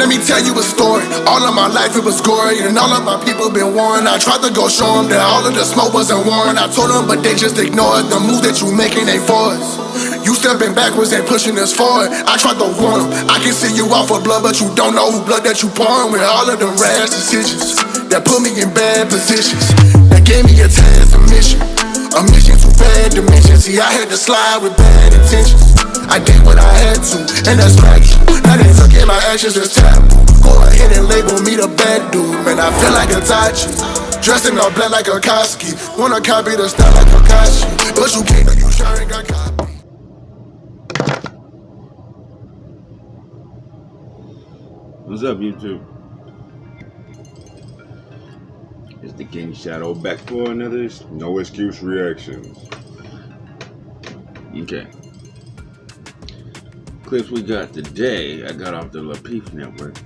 Let me tell you a story. All of my life it was gory, and all of my people been warned. I tried to go show them that all of the smoke wasn't warned. I told them, but they just ignored the move that you making ain't for us. You stepping backwards and pushing us forward. I tried to warn them. I can see you out for blood, but you don't know who blood that you pouring. With all of the rash decisions that put me in bad positions, that gave me a task, a mission to bad dimensions. See, I had to slide with bad intentions. I did what I had to, and that's factual. Now they took in my actions as taboo. Go ahead and label me the bad dude. Man, I feel like a Tachi, dressed in all black like a Koski. Wanna copy the style like Kakashi, but you can't, you sure ain't got copy. What's up, YouTube? It's the King Shadow back for another No Excuse Reactions. Okay. Clips we got today, I got off the Lapeef Network.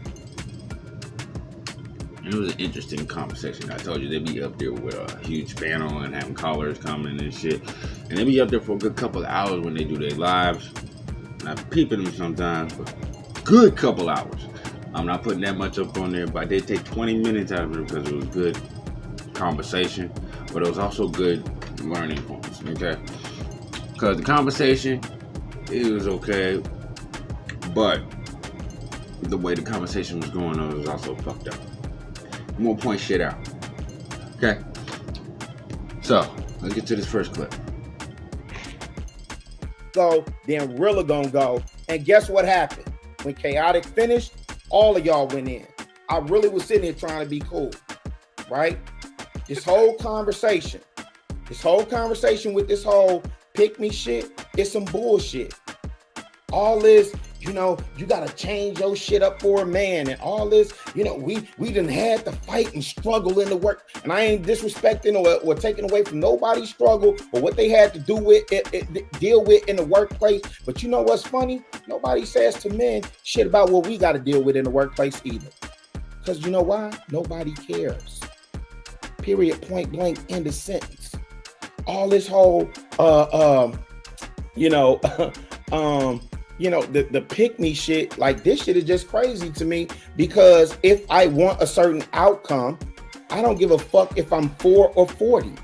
And it was an interesting conversation. I told you they'd be up there with a huge panel and having callers coming and shit. And they'd be up there for a good couple of hours when they do their lives. And I'm peeping them sometimes for a good couple hours. I'm not putting that much up on there, but I did take 20 minutes out of it because it was good conversation, but it was also good learning points, okay? Because the conversation, it was okay, but the way the conversation was going on was also fucked up. I'm gonna point shit out, okay? So, let's get to this first clip. Go, then Rilla gonna go, and guess what happened? When Chaotic finished, all of y'all went in. I really was sitting here trying to be cool, right? This whole conversation with this whole pick me shit is some bullshit. All this, you know, you gotta change your shit up for a man, and all this, you know, we done had to fight and struggle in the work, and I ain't disrespecting or taking away from nobody's struggle or what they had to do with deal with in the workplace. But you know what's funny? Nobody says to men shit about what we gotta deal with in the workplace either. Because you know why? Nobody cares. Period, point blank, end of sentence. All this whole, the pick me shit, like this shit is just crazy to me, because if I want a certain outcome, I don't give a fuck if I'm 4 or 40.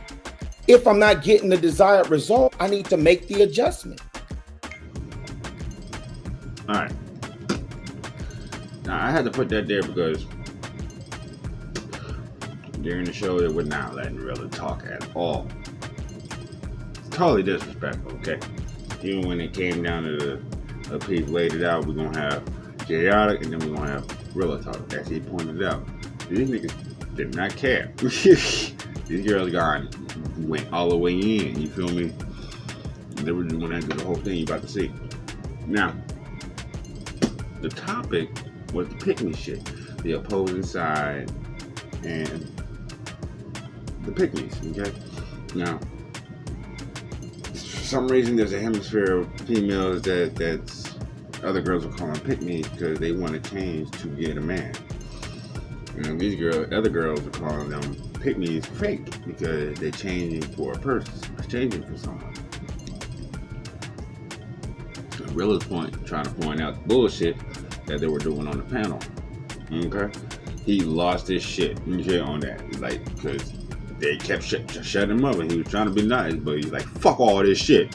If I'm not getting the desired result, I need to make the adjustment. All right. Now, I had to put that there because during the show, they were not letting Rilla talk at all. It's totally disrespectful, okay? Even when it came down to the Lapeef laid it out, we're gonna have Chaotic and then we're gonna have Rilla talk. As he pointed out, these niggas did not care. These girls went all the way in, you feel me? They were doing that through the whole thing you about to see. Now, the topic was the pick me shit, the opposing side and the pick-me's, okay? Now, for some reason, there's a hemisphere of females that's other girls are calling pick-me's because they want to change to get a man. And other girls are calling them pick-me's fake because they're changing for a person, changing for someone. So Rilla's trying to point out the bullshit that they were doing on the panel, okay? He lost his shit, okay, on that, like, because they kept shutting him up, and he was trying to be nice, but he's like, fuck all this shit.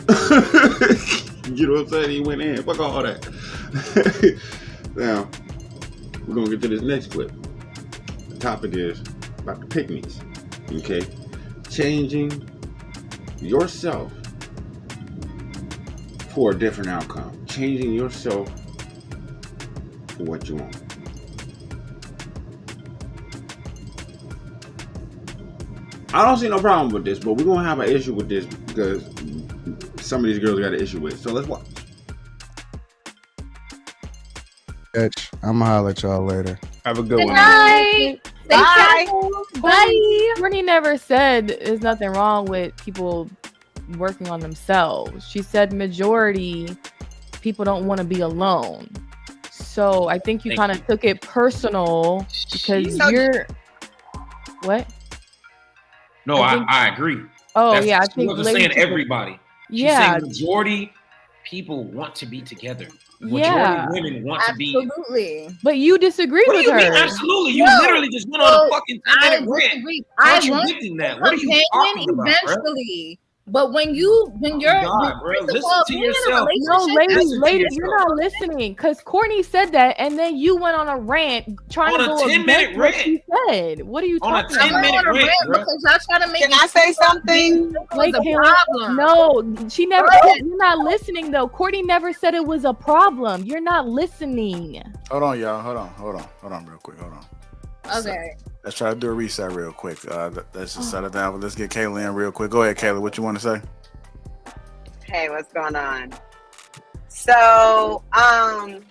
You know what I'm saying? He went in, fuck all that. Now, we're gonna get to this next clip. The topic is about the pick-me's, okay? Changing yourself for a different outcome. Changing yourself for what you want. I don't see no problem with this, but we're gonna have an issue with this because some of these girls got an issue with it. So let's watch. I'm gonna holler at y'all later. Have a good one. Bye. Bye. Bye. Brittany never said there's nothing wrong with people working on themselves. She said majority people don't want to be alone. So I think you kind of took it personal because you're what? No, I agree. Oh, I think she wasn't saying everybody. She's saying majority people want to be together. majority of women want to be. Absolutely. But you disagree What do with you her. mean? Absolutely. You No. literally just went on a fucking 10-minute rant. disagree. I want Contradicting that. What are you talking about, bro? eventually. But when you're God, bro, first of listen all, to being in a yourself. No, relationship, lady, Listen to you're not listening. Because Courtney said that, and then you went on a rant trying On to a go 10-minute against what rant. she said. What are you On a talking I about? went 10-minute on a rant, rant bro. because y'all trying to make Can it I say seem like something? it was Wait, a Kayla, problem. no, she never. Go ahead. You're not listening though. Courtney never said it was a problem. You're not listening. Hold on, y'all. Hold on, real quick. Hold on. Okay. Let's try to do a reset real quick. Let's just settle down. But let's get Kayla in real quick. Go ahead, Kayla. What you want to say? Hey, what's going on? So, a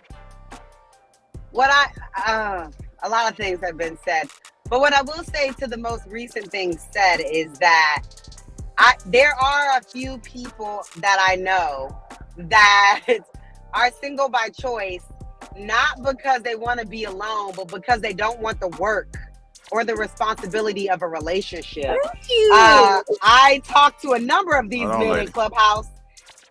lot of things have been said, but what I will say to the most recent thing said is that there are a few people that I know that are single by choice, not because they want to be alone, but because they don't want the work or the responsibility of a relationship. Thank you. I talked to a number of these men lady. in Clubhouse.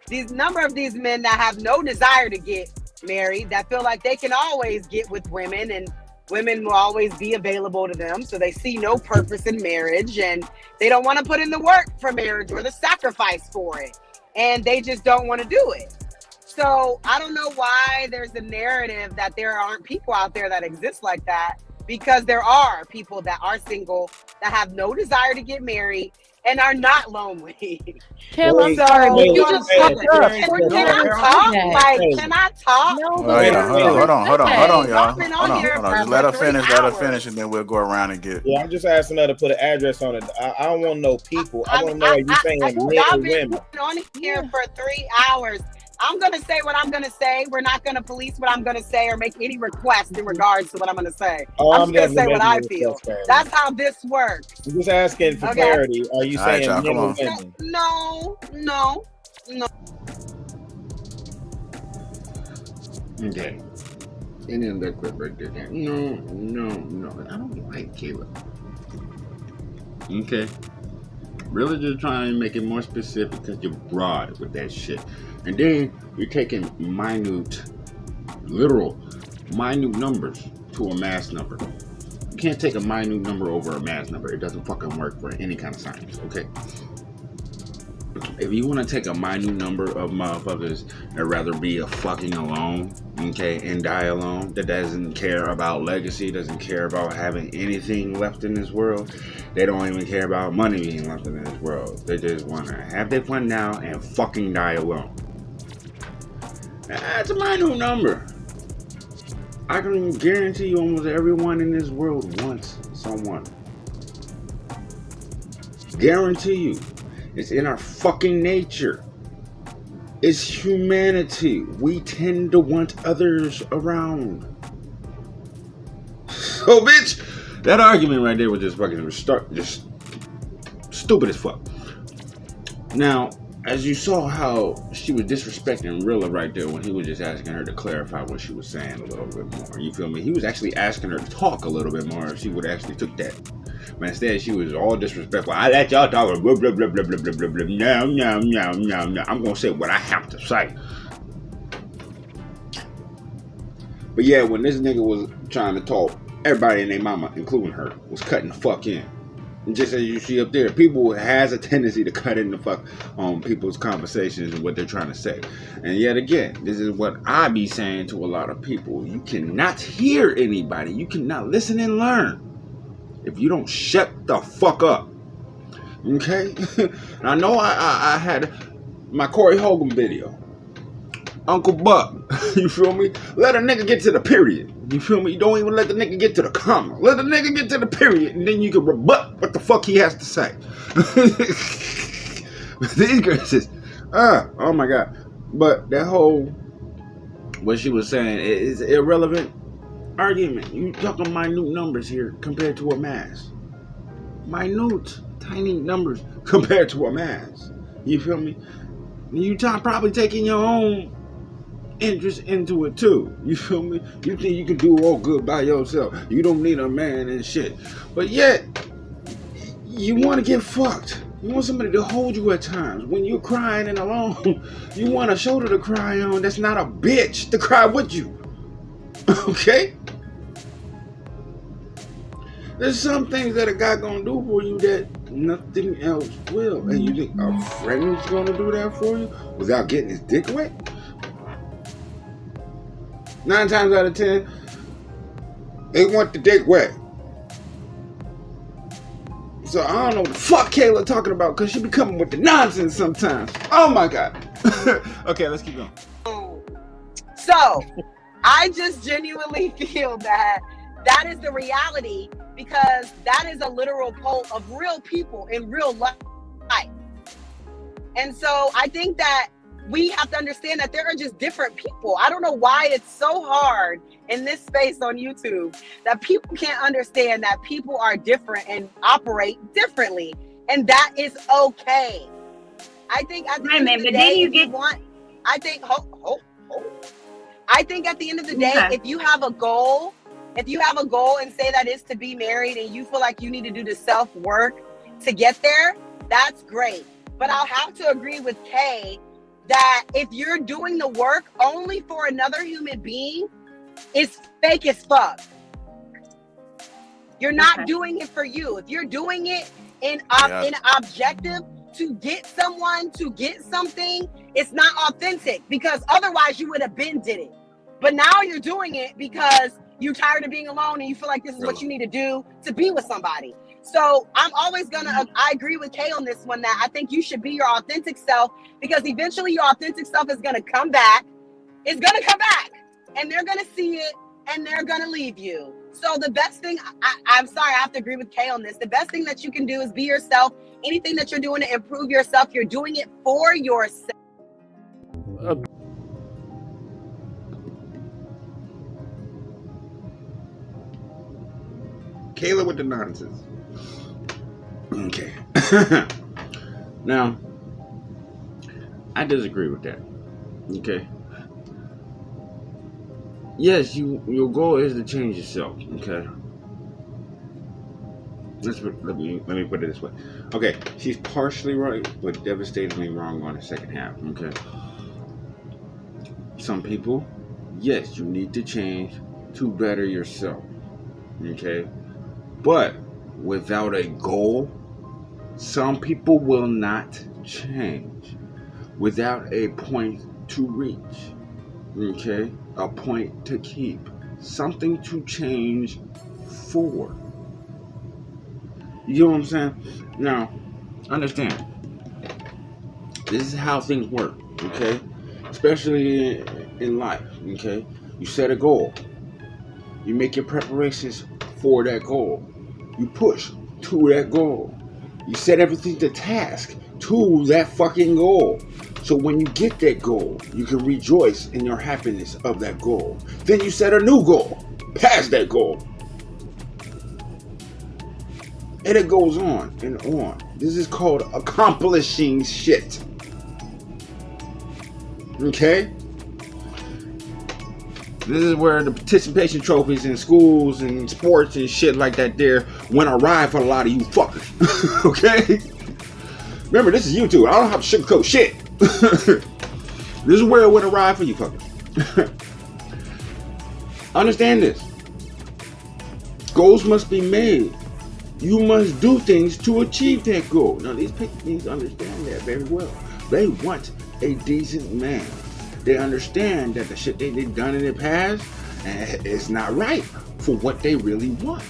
These number of these men that have no desire to get married, that feel like they can always get with women and women will always be available to them. So they see no purpose in marriage and they don't want to put in the work for marriage or the sacrifice for it. And they just don't want to do it. So I don't know why there's a narrative that there aren't people out there that exist like that, because there are people that are single, that have no desire to get married and are not lonely. Kayla, I'm So, sorry, but you what just I'm fucked up. saying, can I talk? Like, can I talk? No, Hold on, y'all. Y'all been on here Hold on. Just for let her 3 finish. hours. And then we'll go around and get. Yeah, I'm just asking her to put an address on it. I don't want no people. I want to know are you saying men y'all or been women? on here for 3 hours. I'm going to say what I'm going to say. We're not going to police what I'm going to say or make any requests in regards to what I'm going to say. Oh, I'm just going to say definitely what I making a feel. request, Karen. That's how this works. I'm just asking for Okay. clarity. Are you All right, saying y'all, men come or on. women? No. Okay. And then that clip right there. No. I don't like Caleb. Okay. Really just trying to make it more specific because you're broad with that shit. And then you're taking literal minute numbers to a mass number. You can't take a minute number over a mass number. It doesn't fucking work for any kind of science, okay? If you want to take a minute number of motherfuckers that rather be a fucking alone, okay, and die alone, that doesn't care about legacy, doesn't care about having anything left in this world, they don't even care about money being left in this world. They just want to have their fun now and fucking die alone. That's a minute number. I can guarantee you almost everyone in this world wants someone. Guarantee you. It's in our fucking nature. It's humanity. We tend to want others around. So, bitch, that argument right there was just fucking just stupid as fuck. Now, as you saw how she was disrespecting Rilla right there when he was just asking her to clarify what she was saying a little bit more. You feel me? He was actually asking her to talk a little bit more if she would actually took that. But instead, she was all disrespectful. I let y'all talk. Blah, blah, blah, blah, blah, blah, blah, blah. No. I'm going to say what I have to say. But yeah, when this nigga was trying to talk, everybody and their mama, including her, was cutting the fuck in. And just as you see up there, people has a tendency to cut in the fuck on people's conversations and what they're trying to say. And yet again, this is what I be saying to a lot of people. You cannot hear anybody. You cannot listen and learn if you don't shut the fuck up. Okay? I know I had my Corey Hogan video. Uncle Buck, you feel me? Let a nigga get to the period. You feel me? You don't even let the nigga get to the comma. Let the nigga get to the period, and then you can rebut what the fuck he has to say. These girls is, oh my god. But that whole, what she was saying is irrelevant argument. You talking minute numbers here compared to a mass. Minute, tiny numbers compared to a mass. You feel me? You probably taking your own interest into it too. You feel me? You think you can do all good by yourself. You don't need a man and shit. But yet, you want to get fucked. You want somebody to hold you at times. When you're crying and alone, you want a shoulder to cry on that's not a bitch to cry with you. Okay? There's some things that a guy gonna do for you that nothing else will. And you think a friend's gonna do that for you without getting his dick wet? 9 times out of 10, they want the dick wet. So I don't know what the fuck Kayla talking about, because she be coming with the nonsense sometimes. Oh my God. Okay, let's keep going. So I just genuinely feel that is the reality, because that is a literal poll of real people in real life. And so I think that we have to understand that there are just different people. I don't know why it's so hard in this space on YouTube that people can't understand that people are different and operate differently. And that is okay. I think at the end of the day, if you want, I think, I think at the end of the day, if you have a goal, and say that is to be married, and you feel like you need to do the self-work to get there, that's great. But I'll have to agree with Kay that if you're doing the work only for another human being, it's fake as fuck. You're not doing it for you. If you're doing it in objective to get someone, to get something, it's not authentic, because otherwise you would have been did it. But now you're doing it because you're tired of being alone and you feel like this is what you need to do to be with somebody. So I'm always I agree with Kay on this one, that I think you should be your authentic self, because eventually your authentic self is going to come back. It's going to come back, and they're going to see it, and they're going to leave you. So the best thing, I'm sorry, I have to agree with Kay on this. The best thing that you can do is be yourself. Anything that you're doing to improve yourself, you're doing it for yourself. Kayla with the nonsense. Okay. Now, I disagree with that. Okay. Yes, your goal is to change yourself. Okay. Let me put it this way. Okay, she's partially right, but devastatingly wrong on the second half. Okay. Some people, yes, you need to change to better yourself. Okay. But without a goal, some people will not change. Without a point to reach, okay, a point to keep, something to change for. You know what I'm saying? Now, understand, this is how things work, okay? Especially in life, okay? You set a goal. You make your preparations for that goal. You push to that goal. You set everything to task to that fucking goal. So when you get that goal, you can rejoice in your happiness of that goal. Then you set a new goal past that goal. And it goes on and on. This is called accomplishing shit. Okay? This is where the participation trophies in schools and sports and shit like that there went awry for a lot of you fuckers. Okay? Remember, this is YouTube. I don't have to sugarcoat shit. This is where it went awry for you fuckers. Understand this. Goals must be made. You must do things to achieve that goal. Now, these picknicious understand that very well. They want a decent man. They understand that the shit they've done in the past is not right for what they really want.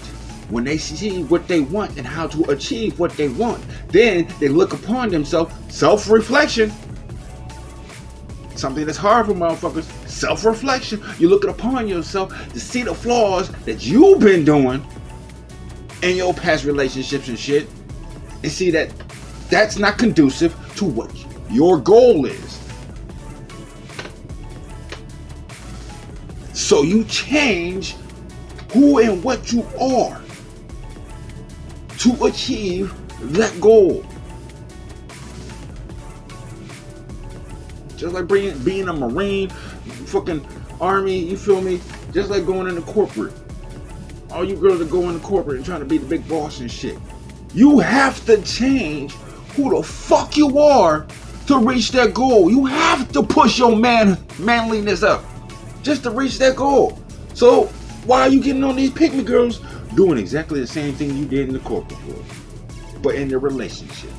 When they see what they want and how to achieve what they want, then they look upon themselves, self-reflection. Something that's hard for motherfuckers, self-reflection. You're looking upon yourself to see the flaws that you've been doing in your past relationships and shit, and see that that's not conducive to what your goal is. So you change who and what you are to achieve that goal. Just like being a Marine, fucking Army, you feel me? Just like going into corporate. All you girls that go into corporate and trying to be the big boss and shit. You have to change who the fuck you are to reach that goal. You have to push your manliness up just to reach that goal. So why are you getting on these pick me girls doing exactly the same thing you did in the corporate world, but in the relationships?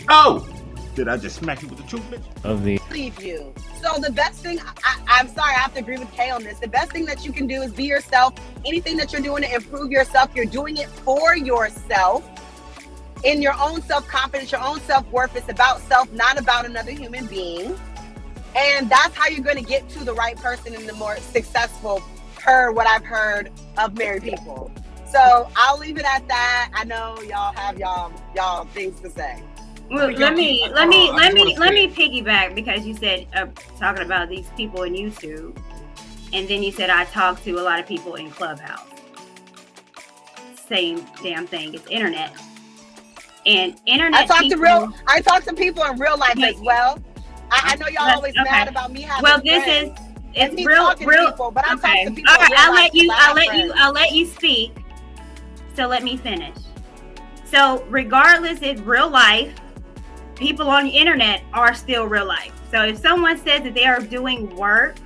Oh, did I just smack you with the truth, bitch? Of the Leave you. So the best thing, I'm sorry, I have to agree with Kay on this. The best thing that you can do is be yourself. Anything that you're doing to improve yourself, you're doing it for yourself. In your own self-confidence, your own self-worth. It's about self, not about another human being. And that's how you're going to get to the right person and the more successful, per what I've heard of married people. So I'll leave it at that. I know y'all have y'all things to say. Well, let me piggyback, because you said talking about these people in YouTube, and then you said I talk to a lot of people in Clubhouse. Same damn thing. It's internet. And internet. I talk to people in real life as well. I know y'all always mad about me having friends. It's real people, but I talk to people. All right, I'll let you speak. So let me finish. So regardless, it's real life. People on the internet are still real life. So if someone says that they are doing work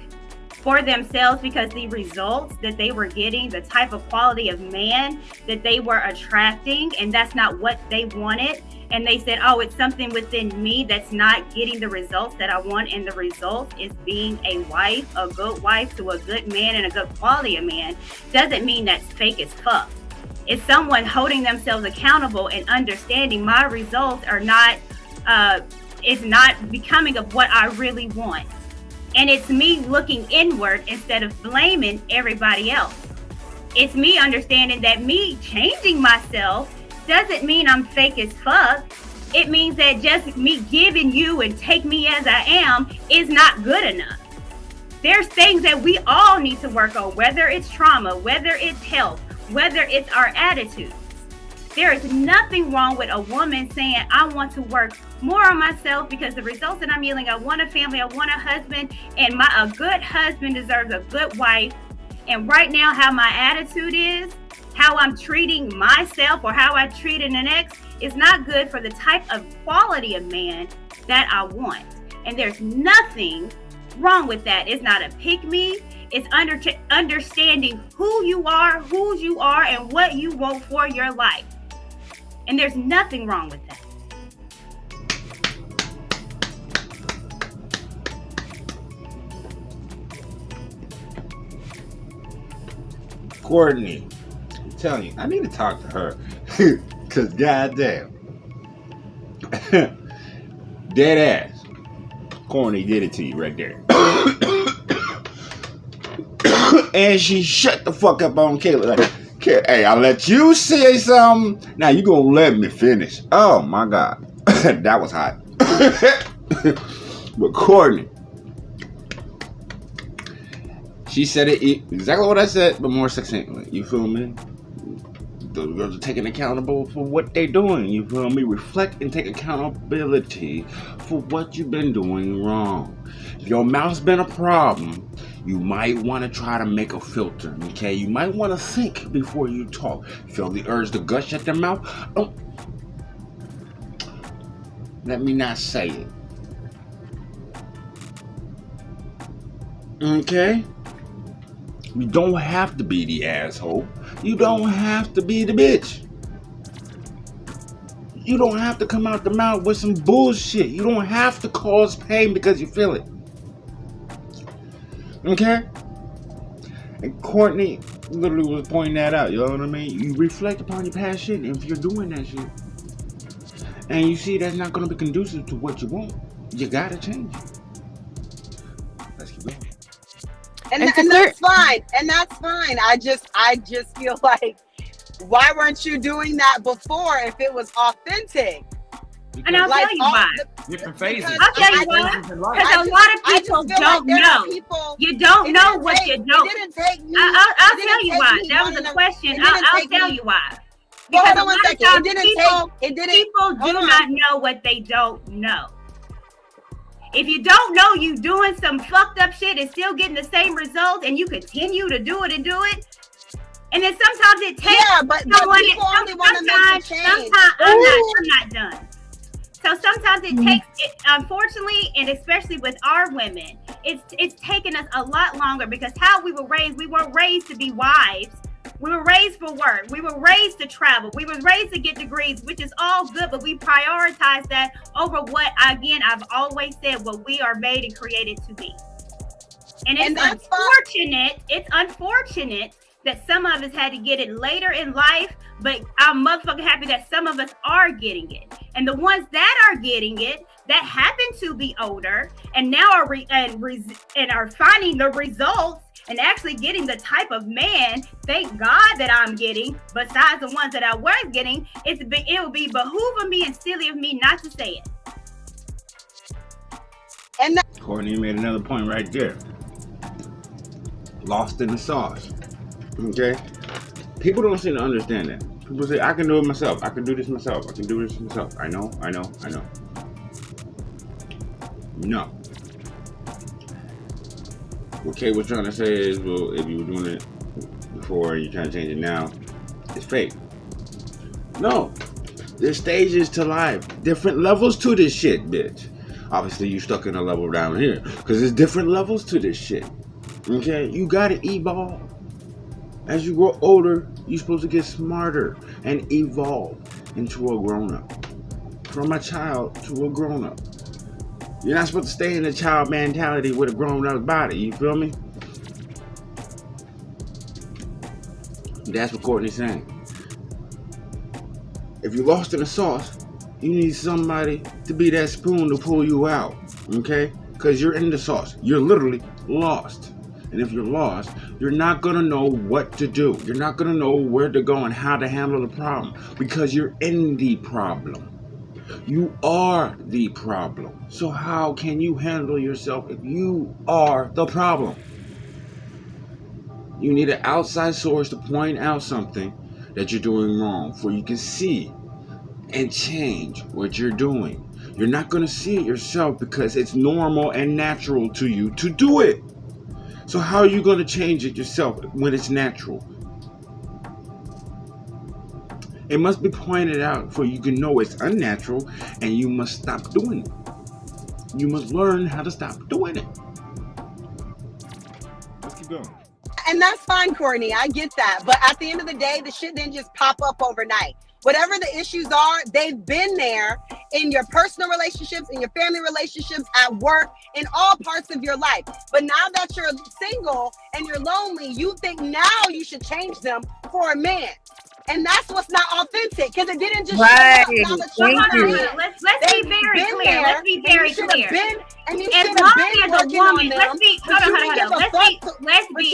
for themselves because the results that they were getting, the type of quality of man that they were attracting, and that's not what they wanted, and they said, oh, it's something within me that's not getting the results that I want, and the result is being a wife, a good wife to a good man and a good quality of man, doesn't mean that's fake as fuck. It's someone holding themselves accountable and understanding my results are not is not becoming of what I really want. And it's me looking inward instead of blaming everybody else. It's me understanding that me changing myself doesn't mean I'm fake as fuck. It means that just me giving you and take me as I am is not good enough. There's things that we all need to work on, whether it's trauma, whether it's health, whether it's our attitudes. There is nothing wrong with a woman saying, I want to work more on myself because the results that I'm yielding, I want a family, I want a husband, and a good husband deserves a good wife. And right now, how my attitude is, how I'm treating myself or how I treated an ex is not good for the type of quality of man that I want. And there's nothing wrong with that. It's not a pick me. It's understanding who you are, whose you are, and what you want for your life. And there's nothing wrong with that. Courtney, I'm telling you, I need to talk to her. Cause goddamn. Dead ass. Courtney did it to you right there. And she shut the fuck up on Kayla. Like, hey, I'll let you say something. Now you gonna let me finish. Oh my God. That was hot. But Courtney, she said it exactly what I said, but more succinctly. You feel me? Those girls are taking accountable for what they're doing. You feel me? Reflect and take accountability for what you've been doing wrong. If your mouth's been a problem, you might want to try to make a filter, okay? You might want to think before you talk. Feel the urge to gush at their mouth? Oh, let me not say it. Okay? You don't have to be the asshole. You don't have to be the bitch. You don't have to come out the mouth with some bullshit. You don't have to cause pain because you feel it. Okay? And Courtney literally was pointing that out. You know what I mean? You reflect upon your past shit. And if you're doing that shit and you see that's not going to be conducive to what you want, you got to change it. Let's keep going. And that's fine. And that's fine. I just feel like, why weren't you doing that before if it was authentic? And I'll tell you why. Different phases. I'll tell you why. Because a lot of people don't know. You don't know what you don't. I'll tell you why. That was a question. I'll tell you why. Because a lot of times people do not know what they don't know. If you don't know you doing some fucked up shit and still getting the same results and you continue to do it, And then sometimes it takes but someone. people only want to make a change. Sometimes I'm not done. So sometimes it takes, unfortunately, and especially with our women, it's taken us a lot longer because how we were raised, we weren't raised to be wives. We were raised for work. We were raised to travel. We were raised to get degrees, which is all good, but we prioritize that over what, again, I've always said, what we are made and created to be. And it's unfortunate that some of us had to get it later in life, but I'm motherfucking happy that some of us are getting it. And the ones that are getting it, that happen to be older, and now are finding the results and actually getting the type of man, thank God, that I'm getting, besides the ones that I was getting, it would be behooving me and silly of me not to say it. And Courtney made another point right there. Lost in the sauce. Okay? People don't seem to understand that. People say, I can do it myself. I can do this myself. I can do this myself. I know. No. What Kate was trying to say is, well, if you were doing it before and you're trying to change it now, it's fake. No. There's stages to life. Different levels to this shit, bitch. Obviously, you stuck in a level down here. Because there's different levels to this shit. Okay? You gotta evolve. As you grow older, you're supposed to get smarter and evolve into a grown-up. From a child to a grown-up. You're not supposed to stay in the child mentality with a grown-up body. You feel me? That's what Courtney's saying. If you're lost in the sauce, you need somebody to be that spoon to pull you out. Okay? Because you're in the sauce. You're literally lost. And if you're lost, you're not going to know what to do. You're not going to know where to go and how to handle the problem because you're in the problem. You are the problem. So how can you handle yourself if you are the problem? You need an outside source to point out something that you're doing wrong so you can see and change what you're doing. You're not going to see it yourself because it's normal and natural to you to do it. So how are you going to change it yourself when it's natural? It must be pointed out for you can know it's unnatural and you must stop doing it. You must learn how to stop doing it. Let's keep going. And that's fine, Courtney. I get that. But at the end of the day, the shit didn't just pop up overnight. Whatever the issues are, they've been there in your personal relationships, in your family relationships, at work, in all parts of your life. But now that you're single and you're lonely, you think now you should change them for a man. And that's what's not authentic, because it didn't just show up now that you're single. Let's be very clear. Let's be very clear. And you as should long have been as a working on woman, them. let's be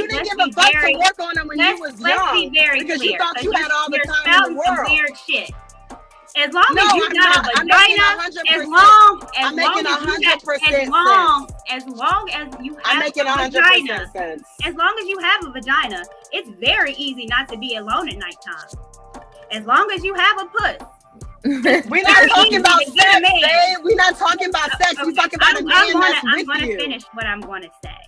very work on them when you was young. Let's be very because clear. You thought you had all the time in the world. Weird shit. As long as you got a vagina, as long as you have a vagina, as long as you have a vagina, it's very easy not to be alone at nighttime. As long as you have a puss. We're not talking about sex, babe. We're not talking about sex. We're talking about a man that's with you. I'm going to finish what I'm going to say.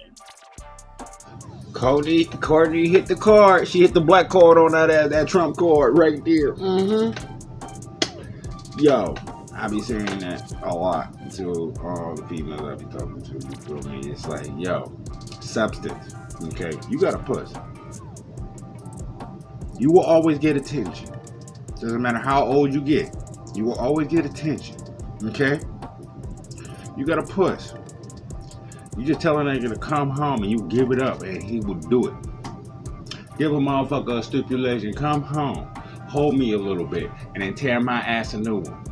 Courtney hit the card. She hit the black card on that Trump card right there. Yo, I be saying that a lot to all the females I be talking to. You feel me? It's like, yo, substance. Okay, you got a puss. You will always get attention. Doesn't matter how old you get. You will always get attention. Okay? You got a puss. You just tell a nigga to come home and you give it up and he will do it. Give a motherfucker a stipulation. Come home. Hold me a little bit and then tear my ass a new one.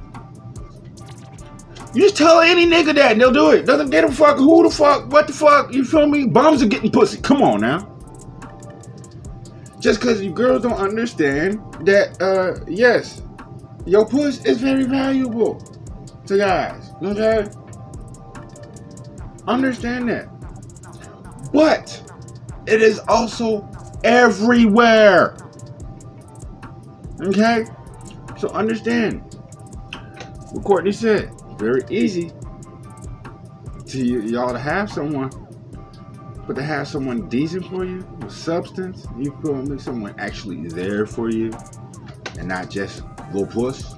You just tell any nigga that and they'll do it. Doesn't get a fuck. Who the fuck? What the fuck? You feel me? Bums are getting pussy. Come on now. Just because you girls don't understand that, yes, your puss is very valuable to guys. Okay? Understand that. But it is also everywhere. Okay? So understand what Courtney said. Very easy to y'all to have someone, But to have someone decent for you, with substance, you feel me? Someone actually there for you, and not just go puss.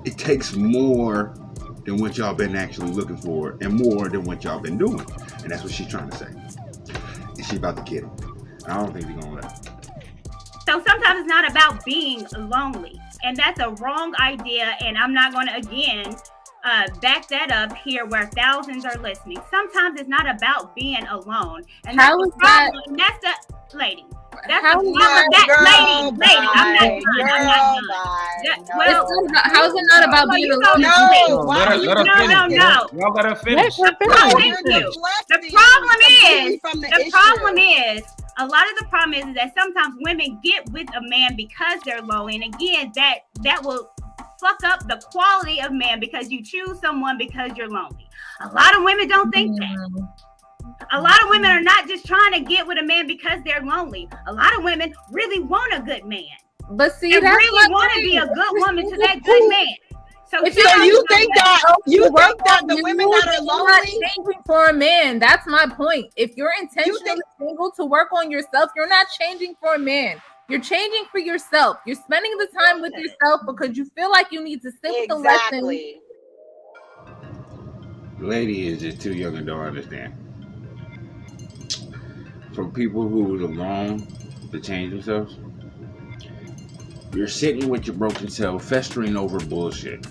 It takes more than what y'all been actually looking for, and more than what y'all been doing. And that's what she's trying to say. And she about to get him. I don't think he's gonna let him. So sometimes it's not about being lonely, and that's a wrong idea. And I'm not going to again back that up here where thousands are listening. Sometimes it's not about being alone, and that's the problem. And that's the lady. That's the problem. Lady. I'm not done. Well, how is it not about being alone? No, let her finish. No. Y'all let her finish. The problem is, a lot of the problem is that sometimes women get with a man because they're lonely, and again, that will fuck up the quality of man because you choose someone because you're lonely. A lot of women don't think that. A lot of women are not just trying to get with a man because they're lonely. A lot of women really want a good man. But see, they that's really want to be a good woman to that good man. So you think that the women that are lonely not changing for a man? That's my point. If you're intentionally single to work on yourself, you're not changing for a man. You're changing for yourself. You're spending the time with yourself because you feel like you need to sit with the lesson. Lady is just too young and don't understand. For people who are alone to change themselves, you're sitting with your broken self, festering over bullshit.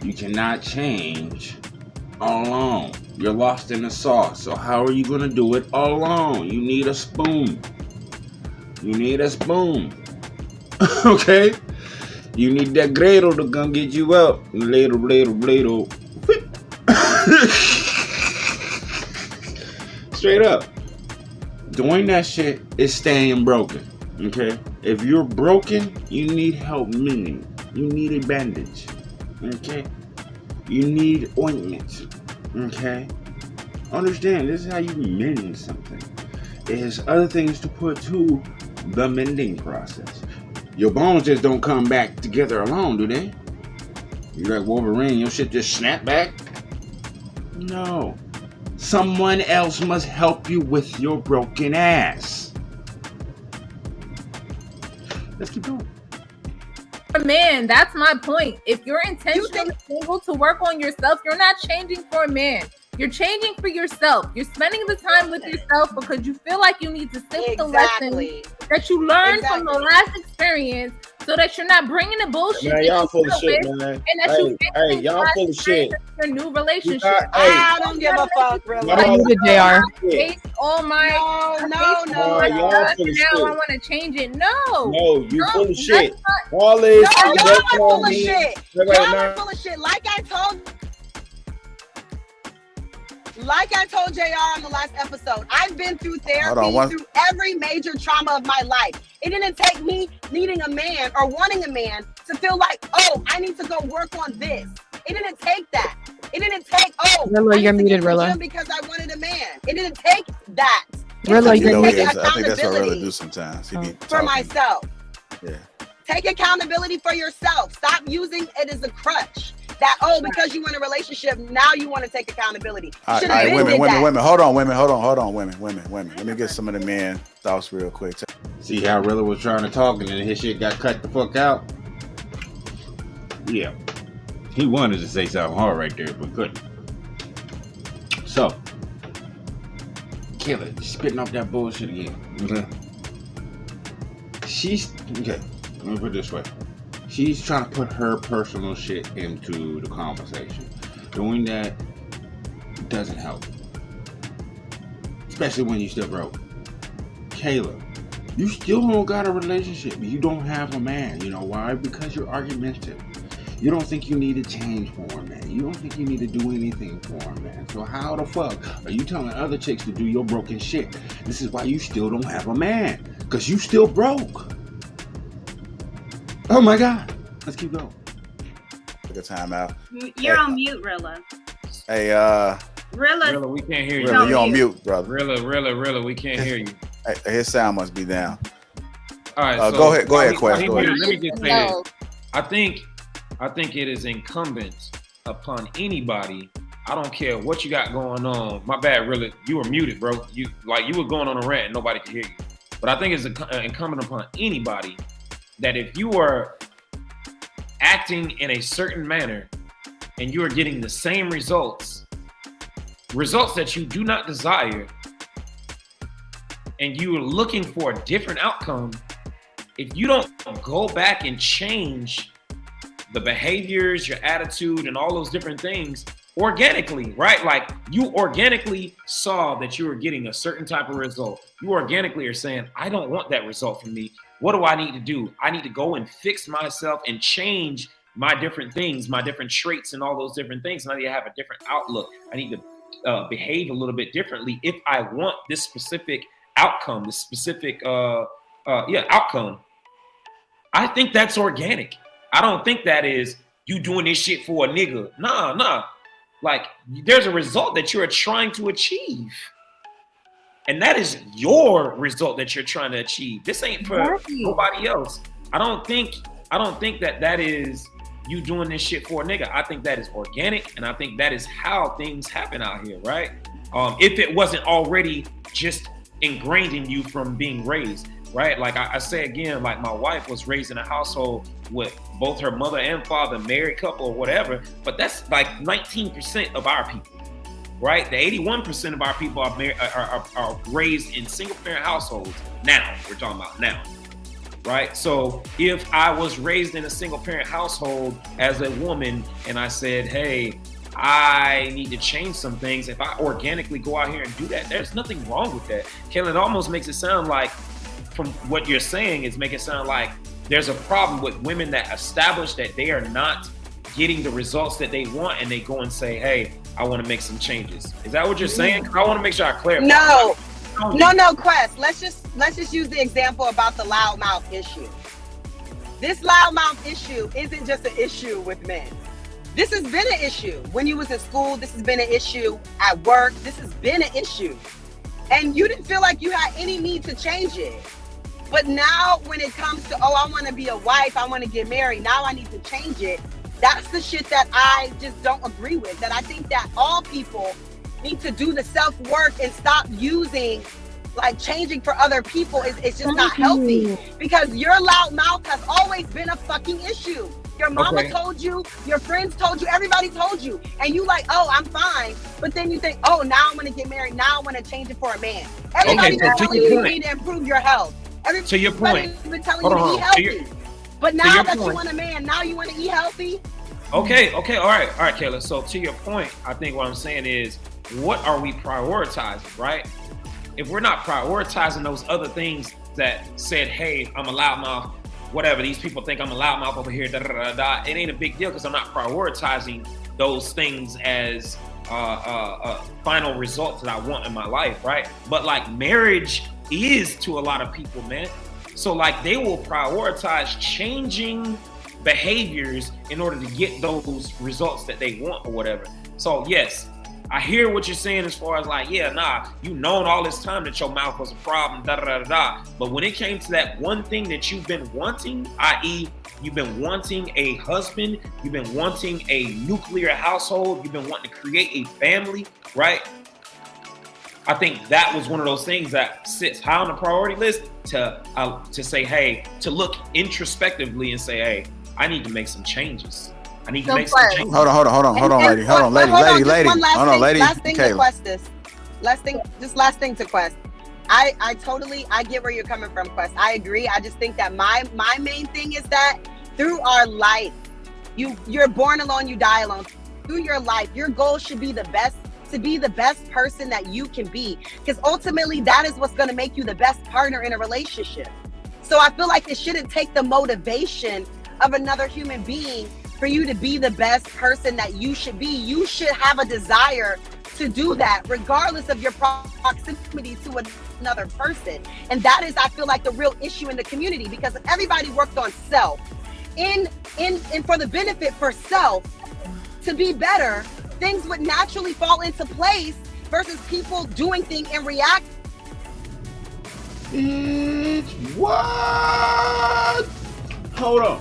You cannot change alone. You're lost in the sauce. So how are you gonna do it alone? You need a spoon. You need a spoon. Okay? You need that Gretel to come get you out. Ladle. Straight up. Doing that shit is staying broken. Okay? If you're broken, you need help mending. You need a bandage. Okay? You need ointment. Okay? Understand, this is how you mend something. There's other things to put to the mending process. Your bones just don't come back together alone, do they? You're like Wolverine, your shit just snap back? No. Someone else must help you with your broken ass. Let's keep going. Man, that's my point. If you're intentionally single to work on yourself, you're not changing for a man. You're changing for yourself. You're spending the time with yourself because you feel like you need to sit with the lesson that you learned from the last experience, so that you're not bringing the bullshit. Man, y'all full of shit, man. And that y'all full of shit. Your new relationship. I don't give a fuck, really. I need a JR. All my no. Y'all full of now shit. I want to change it. No, you full of shit. All this. Y'all are full of shit. Y'all Right, are full of shit. Like I told JR on the last episode, I've been through therapy through every major trauma of my life. It didn't take me needing a man or wanting a man to feel like, oh, I need to go work on this. It didn't take that. It didn't take, Rilla, you're muted, Rilla. Because I wanted a man. It didn't take that. Rilla, I think that's what Rilla do sometimes. For myself. Yeah. Take accountability for yourself. Stop using it as a crutch. That, because you in a relationship, now you want to take accountability. All right, women. Hold on, women. Let me get some of the men thoughts real quick. See how Rilla was trying to talk and then his shit got cut the fuck out? Yeah. He wanted to say something hard right there, but couldn't. So, Kayla, spitting off that bullshit again. Okay. Let me put it this way. She's trying to put her personal shit into the conversation. Doing that doesn't help. Especially when you still broke. Kayla, you still don't got a relationship. You don't have a man. You know why? Because you're argumentative. You don't think you need to change for a man. You don't think you need to do anything for a man. So how the fuck are you telling other chicks to do your broken shit? This is why you still don't have a man. Because you still broke. Oh my God. Let's keep going. Take a time out. You're on mute, Rilla. Hey, Rilla, we can't hear you. Rilla, you're on mute, brother. Rilla, we can't hear you. His sound must be down. All right. So go ahead, Quest. Let me just say this. I think it is incumbent upon anybody I don't care what you got going on. My bad, really. You were muted, bro. You were going on a rant and nobody could hear you. But I think it's incumbent upon anybody that if you are acting in a certain manner and you are getting the same results that you do not desire, and you are looking for a different outcome, if you don't go back and change the behaviors, your attitude, and all those different things organically, right? Like you organically saw that you were getting a certain type of result. You organically are saying, I don't want that result from me. What do I need to do? I need to go and fix myself and change my different things, my different traits and all those different things. And I need to have a different outlook. I need to behave a little bit differently if I want this specific outcome, this specific outcome. I think that's organic. I don't think that is you doing this shit for a nigga. Nah. Like there's a result that you're trying to achieve. And that is your result that you're trying to achieve. This ain't for nobody else. I don't think that is you doing this shit for a nigga. I think that is organic, and I think that is how things happen out here, right? If it wasn't already just ingrained in you from being raised, right? Like I say again, like my wife was raised in a household with both her mother and father, married couple or whatever, but that's like 19% of our people, right? The 81% of our people are raised in single parent households. Now, we're talking about now, right? So if I was raised in a single parent household as a woman and I said, hey, I need to change some things, if I organically go out here and do that, there's nothing wrong with that. Kaylin, it almost makes it sound like, from what you're saying, is make it sound like there's a problem with women that establish that they are not getting the results that they want, and they go and say, hey, I want to make some changes. Is that what you're saying? I want to make sure I clarify. No, Quest. Let's just use the example about the loudmouth issue. This loudmouth issue isn't just an issue with men. This has been an issue when you was in school. This has been an issue at work. This has been an issue. And you didn't feel like you had any need to change it. But now when it comes to, I want to be a wife, I want to get married, now I need to change it. That's the shit that I just don't agree with. That I think that all people need to do the self-work and stop using, like, changing for other people. It's just not healthy. Because your loud mouth has always been a fucking issue. Your mama told you, your friends told you, everybody told you. And you like, oh, I'm fine. But then you think, oh, now I'm going to get married. Now I want to change it for a man. Everybody's telling you need to improve your health. To your point. Been telling you to eat healthy. But now that you want a man, now you want to eat healthy? Okay, all right, Kayla. So to your point, I think what I'm saying is, what are we prioritizing, right? If we're not prioritizing those other things that said, hey, I'm a loudmouth, whatever, these people think I'm a loudmouth over here, it ain't a big deal because I'm not prioritizing those things as final results that I want in my life, right? But like marriage is to a lot of people, man. So like they will prioritize changing behaviors in order to get those results that they want or whatever. So yes, I hear what you're saying as far as like, yeah, you known all this time that your mouth was a problem, But when it came to that one thing that you've been wanting, i.e. you've been wanting a husband, you've been wanting a nuclear household, you've been wanting to create a family, right? I think that was one of those things that sits high on the priority list to say, hey, to look introspectively and say, hey, I need to make some changes. I need to make some changes. Hold on, lady. Hold on, lady. Last thing to Quest this. Last thing to Quest. I get where you're coming from, Quest. I agree. I just think that my main thing is that through our life, you're born alone, you die alone. Through your life, your goal should be to be the best person that you can be, because ultimately that is what's going to make you the best partner in a relationship. So I feel like it shouldn't take the motivation of another human being for you to be the best person that you should be. You should have a desire to do that regardless of your proximity to another person. And that is, I feel like, the real issue in the community, because if everybody worked on self in for the benefit for self to be better, things would naturally fall into place versus people doing things and react. What? Hold on.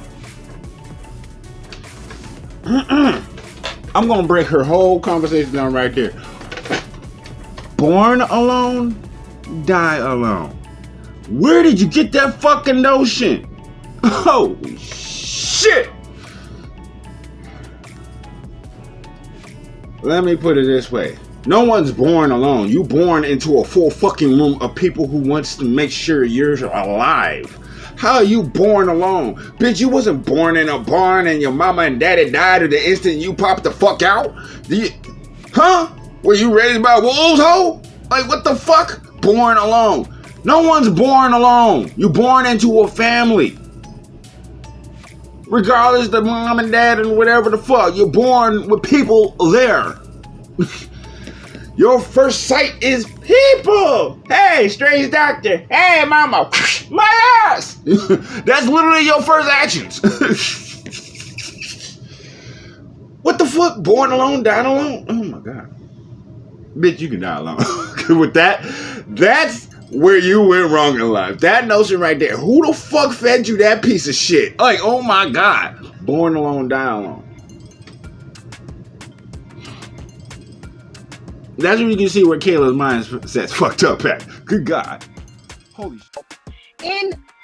I'm gonna break her whole conversation down right there. Born alone, die alone. Where did you get that fucking notion? Holy shit! Let me put it this way. No one's born alone. You born into a full fucking room of people who wants to make sure you're alive. How are you born alone? Bitch, you wasn't born in a barn and your mama and daddy died the instant you popped the fuck out? Huh? Were you raised by wolves, ho? Like, what the fuck? Born alone. No one's born alone. You're born into a family. Regardless of the mom and dad and whatever the fuck, you're born with people there. Your first sight is people. Hey, strange doctor. Hey, mama. My ass. That's literally your first actions. What the fuck? Born alone, dying alone? Oh my God. Bitch, you can die alone. With that, that's where you went wrong in life. That notion right there. Who the fuck fed you that piece of shit? Like, oh my God. Born alone, die alone. That's when you can see where Kayla's mindset's fucked up at. Good God. Holy shit.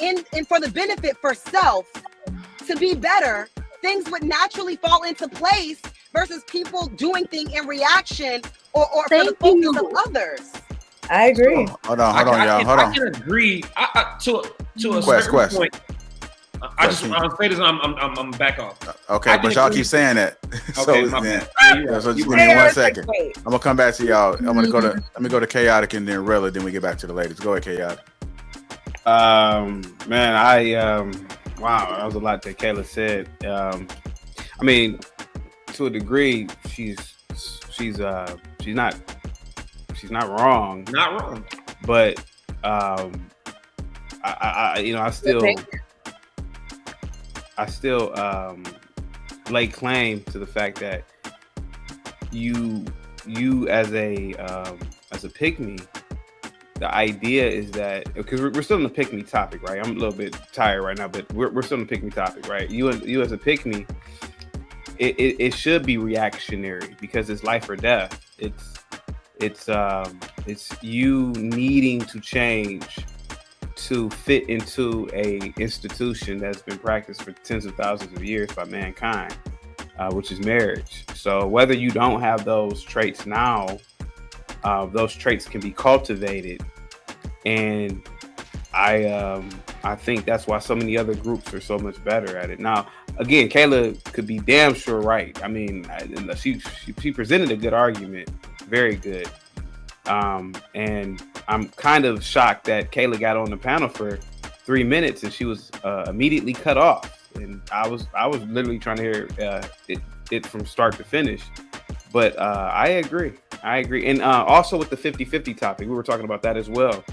And for the benefit for self to be better, things would naturally fall into place versus people doing things in reaction or for the focus of others. I agree. Hold on, y'all. Hold on. I can agree to a certain Quest. point. I'll say this. I'm back off. Okay, but y'all keep saying that. Okay, so just give me 1 second. I'm gonna come back to y'all. Let me go to Chaotic and then Rilla. Then we get back to the ladies. Go ahead, Chaotic. Man, wow, that was a lot that Kayla said. I mean, to a degree, she's not wrong. Not wrong. But I still lay claim to the fact that you as a pick-me, the idea is that, because we're still in the pick-me topic, right? I'm a little bit tired right now, but we're still in the pick-me topic, right? You as a pick-me, it should be reactionary because it's life or death. It's you needing to change to fit into a institution that's been practiced for tens of thousands of years by mankind, which is marriage. So whether you don't have those traits now, those traits can be cultivated, and I think that's why so many other groups are so much better at it. Now, again, Kayla could be damn sure right. I mean, she presented a good argument, very good. And I'm kind of shocked that Kayla got on the panel for 3 minutes and she was immediately cut off. And I was literally trying to hear it from start to finish. But I agree. And also with the 50-50 topic, we were talking about that as well.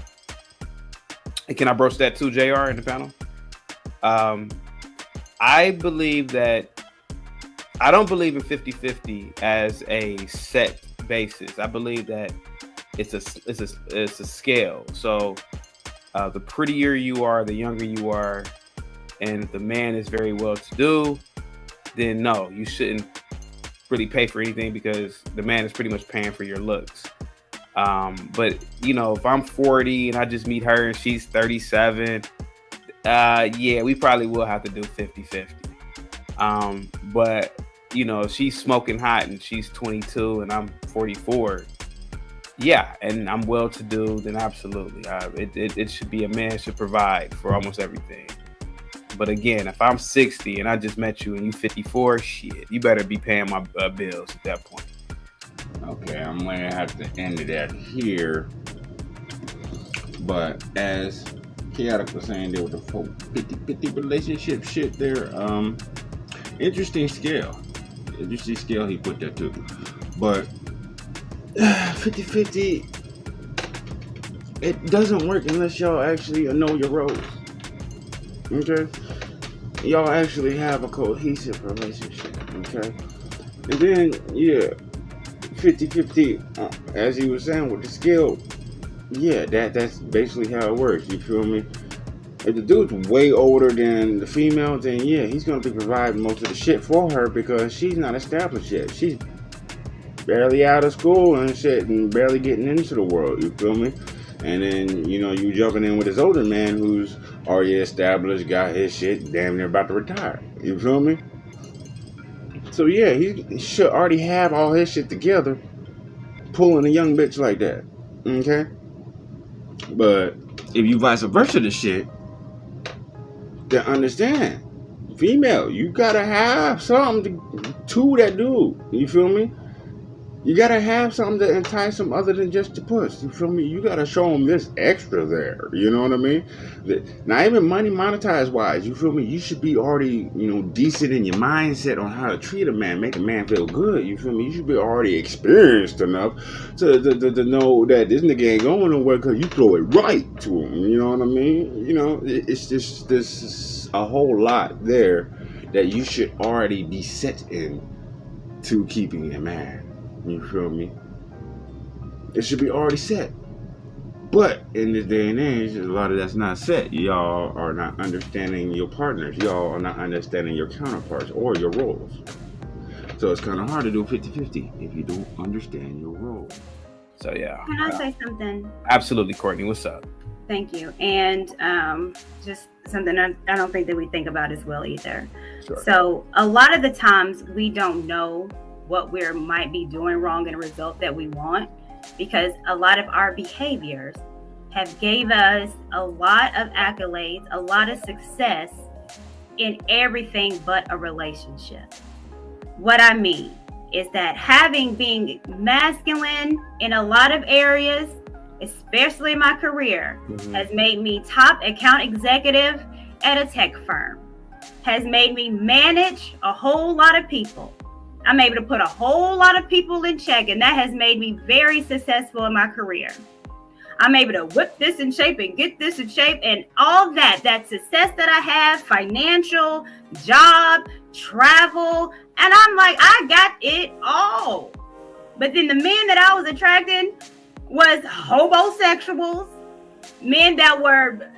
And can I broach that too, JR, in the panel? I believe that I don't believe in 50-50 as a set basis. I believe that it's a scale. So the prettier you are, the younger you are, and if the man is very well to do, then no, you shouldn't really pay for anything because the man is pretty much paying for your looks. But you know, if I'm 40 and I just meet her and she's 37, yeah, we probably will have to do 50-50. But you know, if she's smoking hot and she's 22 and I'm 44, yeah, and I'm well to do, then absolutely. It should be a man should provide for almost everything. But again, if I'm 60 and I just met you and you 54, shit, you better be paying my bills at that point. Okay, I'm gonna have to end that here. But as Chaotic was saying, there was a 50-50 relationship shit there. Interesting scale he put that to. But 50-50, it doesn't work unless y'all actually know your roles. Okay? Y'all actually have a cohesive relationship. Okay? And then, yeah, 50-50, as he was saying with the scale, yeah, that's basically how it works. You feel me? If the dude's way older than the female, then yeah, he's gonna be providing most of the shit for her because she's not established yet. She's barely out of school and shit and barely getting into the world, you feel me? And then, you jumping in with this older man who's already established, got his shit, damn near about to retire. You feel me? So yeah, he should already have all his shit together, pulling a young bitch like that. Okay? But if you vice versa the shit, then understand, female, you gotta have something to that dude. You feel me? You gotta have something to entice him other than just the puss. You feel me? You gotta show him this extra there. You know what I mean? Not even money monetized wise. You feel me? You should be already, decent in your mindset on how to treat a man, make a man feel good. You feel me? You should be already experienced enough to know that this nigga ain't going nowhere because you throw it right to him. You know what I mean? It's just this a whole lot there that you should already be set in to keeping a man. You feel me? It should be already set. But in this day and age, a lot of that's not set. Y'all are not understanding your partners. Y'all are not understanding your counterparts or your roles. So it's kind of hard to do 50-50 if you don't understand your role. So yeah. Can I say something? Absolutely, Courtney. What's up? Thank you. And just something I don't think that we think about as well either. Sure. So a lot of the times we don't know what we might be doing wrong and the result that we want, because a lot of our behaviors have gave us a lot of accolades, a lot of success in everything but a relationship. What I mean is that being masculine in a lot of areas, especially in my career, has made me top account executive at a tech firm, has made me manage a whole lot of people. I'm able to put a whole lot of people in check, and that has made me very successful in my career. I'm able to whip this in shape and get this in shape, and all that success that I have, financial, job, travel, and I'm like, I got it all. But then the men that I was attracting was homosexuals, men that were,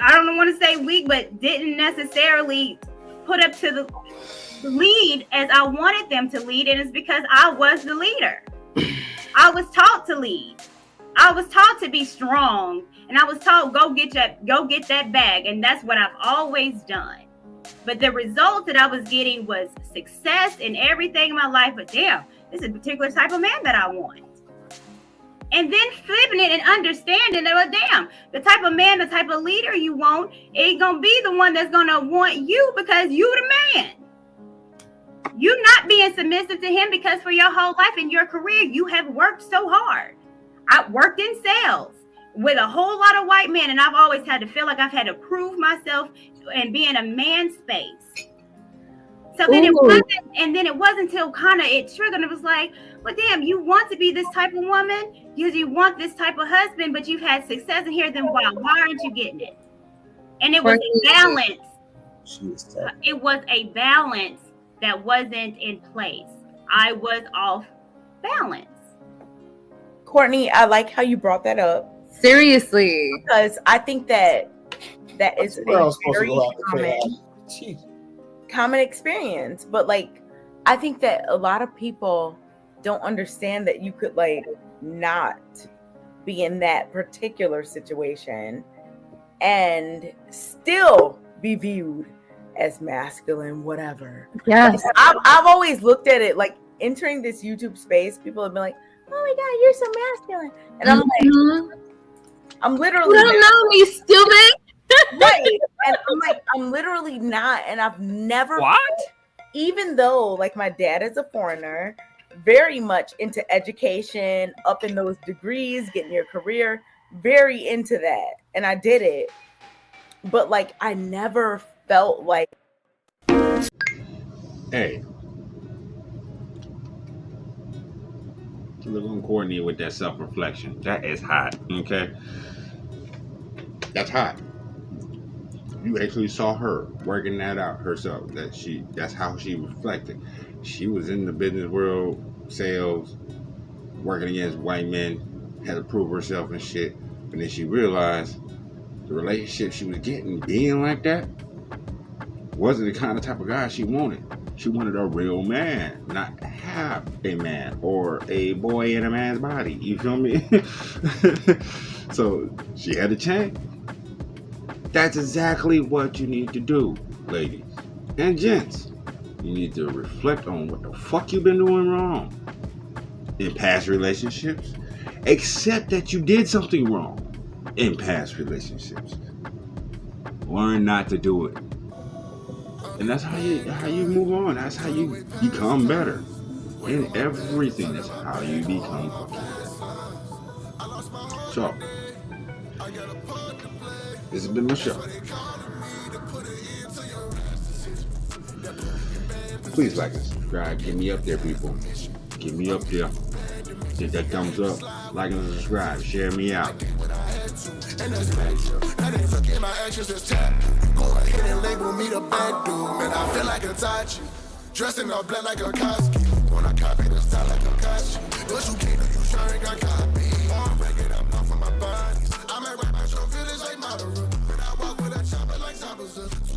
I don't want to say weak, but didn't necessarily put up to the lead as I wanted them to lead, and it's because I was the leader. I was taught to lead. I was taught to be strong, and I was taught go get that bag, and that's what I've always done. But the result that I was getting was success in everything in my life. But damn, this is a particular type of man that I want. And then flipping it and understanding that, well, damn, the type of man, the type of leader you want ain't gonna be the one that's gonna want you because you the man. You not being submissive to him because for your whole life in your career, you have worked so hard. I worked in sales with a whole lot of white men, and I've always had to feel like I've had to prove myself and be in a man space. So then it wasn't until kind of it triggered. It was like, well, damn, you want to be this type of woman because you want this type of husband, but you've had success in here. Then why aren't you getting it? And it was a balance. It was a balance that wasn't in place. I was off balance. Courtney, I like how you brought that up. Seriously. Because I think that is a very common experience. But like, I think that a lot of people don't understand that you could like not be in that particular situation and still be viewed as masculine, whatever. Yes. I've always looked at it like entering this YouTube space, people have been like, oh my God, you're so masculine. And I'm like, I'm literally you don't know me, stupid. Right. And I'm like, I'm literally not. And I've never even though like my dad is a foreigner, very much into education, up in those degrees, getting your career, very into that. And I did it. But like I never felt like hey, look on Courtney with that self-reflection. That is hot, okay? That's hot. You actually saw her working that out herself. That's how she reflected. She was in the business world, sales, working against white men, had to prove herself and shit. And then she realized, the relationship she was getting, being like that, wasn't the kind of type of guy she wanted. She wanted a real man, not half a man or a boy in a man's body. You feel me? So she had to change. That's exactly what you need to do, ladies and gents. You need to reflect on what the fuck you've been doing wrong in past relationships. Accept that you did something wrong in past relationships. Learn not to do it. And that's how you move on. That's how you become better in everything. That's how you become better. So, this has been my show. Please like and subscribe. Get me up there, people. Get me up there. Hit that thumbs up. Like and subscribe. Share me out. And that's that ain't forget my actions is tapped. Go ahead and label me the bad dude. Man, I feel like a Tachi. Dressing all black like a costume. Wanna copy the style like a costume. But you can't do you sure ain't got copy. I'm breaking up now for my bodies. I'm at right by your village like Maru. But I walk with a chopper like Zabuza.